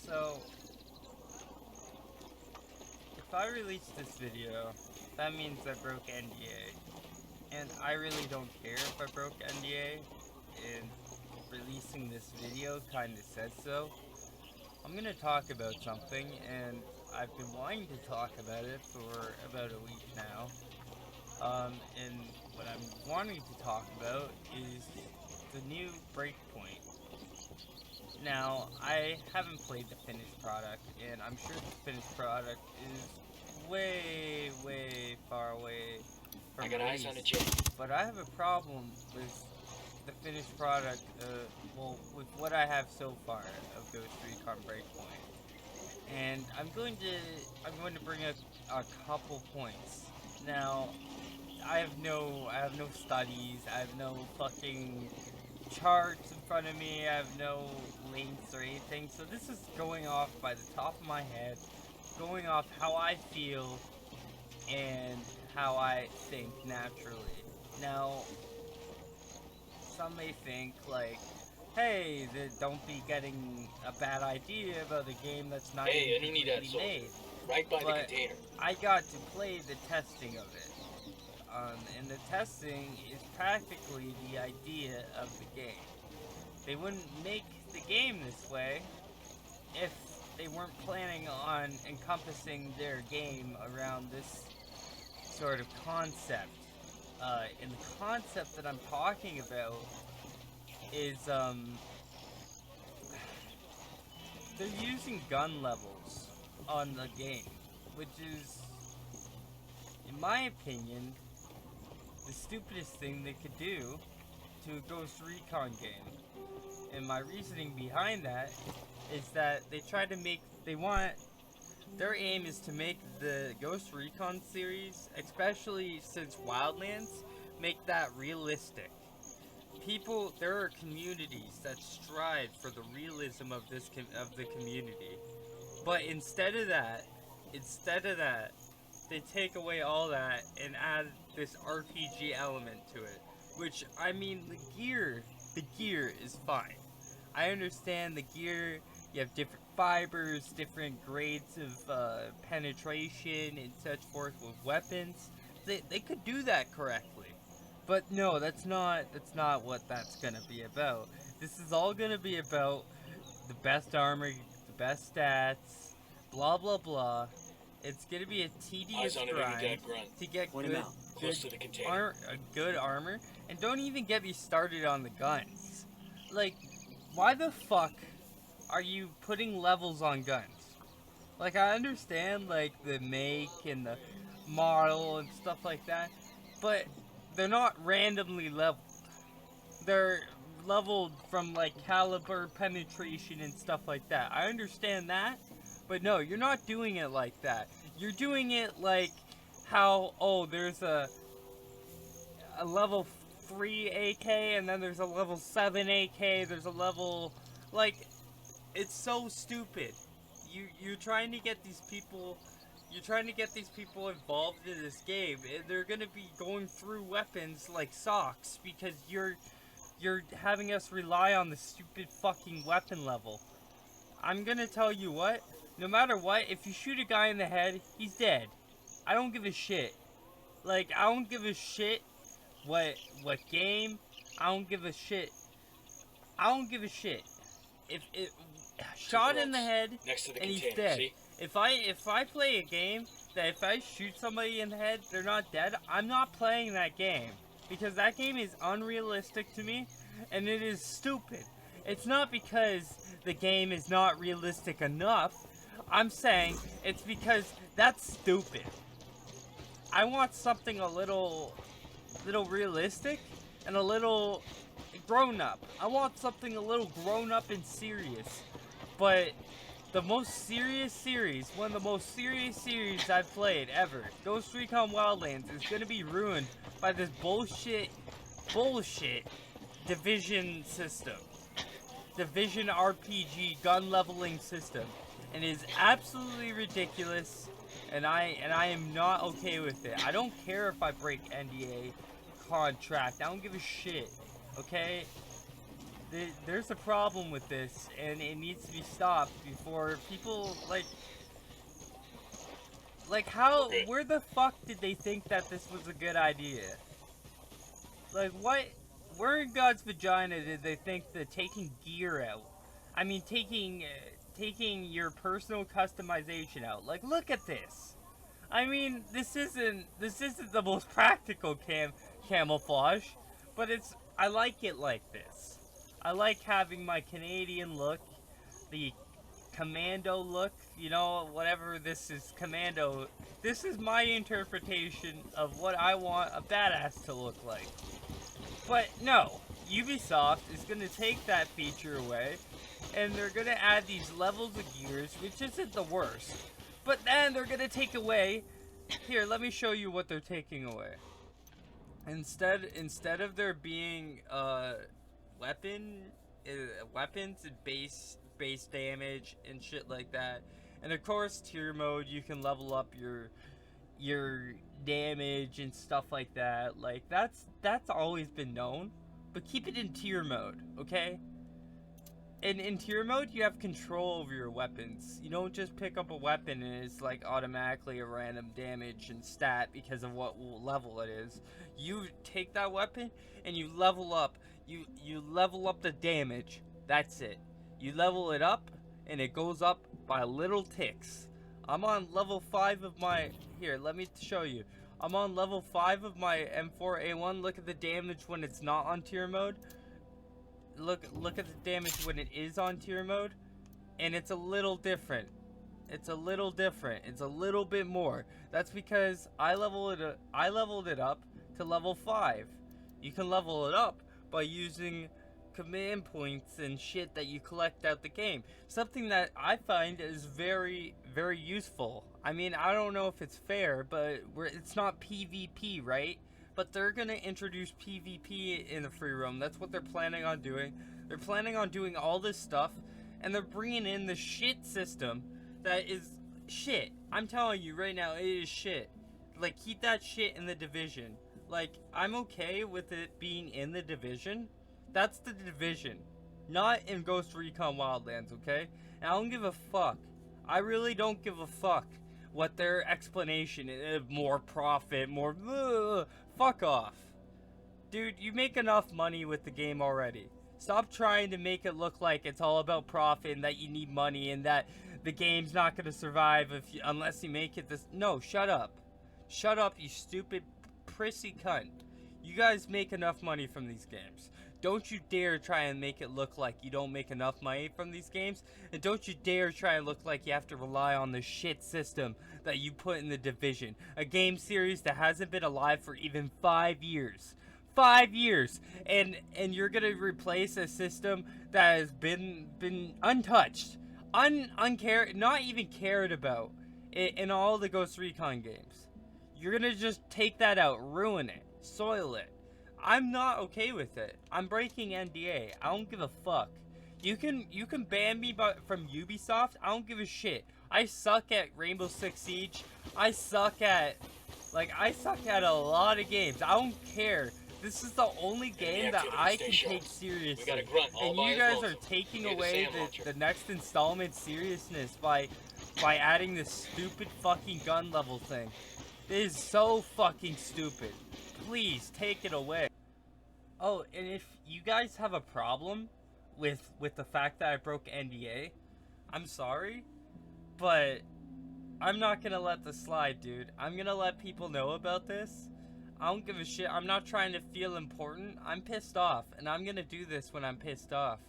So if I release this video, that means I broke NDA. And I really don't care if I broke NDA, and releasing this video kinda says so. I'm gonna talk about something, and I've been wanting to talk about it for about a week now. And what I'm wanting to talk about is the new Breakpoint. Now, I haven't played the finished product, and I'm sure the finished product is way, way far away I from got eyes on release. a jet. But I have a problem with the finished product, with what I have so far of Ghost Recon Breakpoint. And I'm going to bring up a couple points. Now, I have no studies, I have no fucking charts in front of me, I have no links or anything, so this is going off by the top of my head, going off how I feel and how I think naturally. Now, some may think like, hey, don't be getting a bad idea about a game that's not Hey, even I don't need that completely soldier. made. Right by the But container. I got to play the testing of it. And the testing is practically the idea of the game. They wouldn't make the game this way if they weren't planning on encompassing their game around this sort of concept. And the concept that I'm talking about is they're using gun levels on the game, which is, in my opinion, the stupidest thing they could do to a Ghost Recon game. And my reasoning behind that is that their aim is to make the Ghost Recon series, especially since Wildlands, make that realistic. There are communities that strive for the realism of of the community, but instead of that, they take away all that and add this RPG element to it. Which, I mean, the gear is fine. I understand the gear. You have different fibers, different grades of penetration and such forth with weapons. They could do that correctly. But no, that's not what that's gonna be about. This is all gonna be about the best armor, the best stats, blah blah blah. It's gonna be a tedious Eyes on an grind unidad grunt. to get Point him out. Close to the container. good armor, and don't even get me started on the guns. Like, why the fuck are you putting levels on guns? Like, I understand like the make and the model and stuff like that, but they're not randomly leveled. They're leveled from like caliber, penetration, and stuff like that. I understand that, but no, you're not doing it like that. You're doing it like how, oh, there's a level 3 AK, and then there's a level 7 AK, there's a level, like, it's so stupid. You're trying to get these people involved in this game, and they're gonna be going through weapons like socks because you're having us rely on the stupid fucking weapon level. I'm gonna tell you what, no matter what, if you shoot a guy in the head, he's dead. I don't give a shit. Like, I don't give a shit what game. I don't give a shit. I don't give a shit. If it shot in the head Next to the and he's container, dead. see? If I play a game that if I shoot somebody in the head, they're not dead, I'm not playing that game. Because that game is unrealistic to me, and it is stupid. It's not because the game is not realistic enough. I'm saying it's because that's stupid. I want something a little realistic and a little grown up. I want something a little grown up and serious. But the most serious series, one of the most serious series I've played ever, Ghost Recon Wildlands, is gonna be ruined by this bullshit division system. Division RPG gun leveling system. And it is absolutely ridiculous, and I am not okay with it. I don't care if I break NDA contract. I don't give a shit. Okay? there's a problem with this, and it needs to be stopped before people like how Okay. where the fuck did they think that this was a good idea? Like what? Where in God's vagina did they think that taking gear out? I mean, taking your personal customization out. Like, look at this. I mean, this isn't the most practical camouflage, but I like it like this. I like having my Canadian look, the commando look, you know, whatever this is, commando. This is my interpretation of what I want a badass to look like. But no, Ubisoft is going to take that feature away, and they're going to add these levels of gears, which isn't the worst. But then they're going to take away... Here, let me show you what they're taking away. Instead of there being weapons and base damage and shit like that, and of course tier mode, you can level up your damage and stuff like that. Like that's always been known, but keep it in tier mode, okay? And in tier mode, you have control over your weapons. You don't just pick up a weapon and it's like automatically a random damage and stat because of what level it is. You take that weapon and you level up. You level up the damage. That's it. You level it up and it goes up by little ticks. I'm on level 5 of my... Here, let me show you. I'm on level 5 of my M4A1. Look at the damage when it's not on tier mode. Look at the damage when it is on tier mode, and it's a little different. It's a little different. It's a little bit more. That's because I leveled it up to level 5. You can level it up by using command points and shit that you collect out the game. Something that I find is very, very useful. I mean, I don't know if it's fair, but it's not PvP, right? But they're going to introduce PvP in the free roam. That's what they're planning on doing. They're planning on doing all this stuff, and they're bringing in the shit system that is shit. I'm telling you right now, it is shit. Like, keep that shit in the Division. Like, I'm okay with it being in the Division. That's the Division, not in Ghost Recon Wildlands, okay? And I don't give a fuck. I really don't give a fuck what their explanation is. More profit, more... fuck off. Dude, you make enough money with the game already. Stop trying to make it look like it's all about profit and that you need money and that the game's not going to survive unless you make it this... No, shut up. Shut up, you stupid prissy cunt. You guys make enough money from these games. Don't you dare try and make it look like you don't make enough money from these games. And don't you dare try and look like you have to rely on the shit system that you put in the Division. A game series that hasn't been alive for even 5 years. 5 years! And you're gonna replace a system that has been untouched. Not even cared about in all the Ghost Recon games. You're gonna just take that out, ruin it, soil it. I'm not okay with it. I'm breaking NDA. I don't give a fuck. You can ban me from Ubisoft. I don't give a shit. I suck at Rainbow Six Siege. I suck at a lot of games. I don't care. This is the only game that I can take seriously. And you guys are taking away the next installment seriousness by adding this stupid fucking gun level thing. It is so fucking stupid. Please take it away. Oh, and if you guys have a problem with the fact that I broke NDA, I'm sorry, but I'm not gonna let this slide, dude. I'm gonna let people know about this. I don't give a shit. I'm not trying to feel important. I'm pissed off, and I'm gonna do this when I'm pissed off.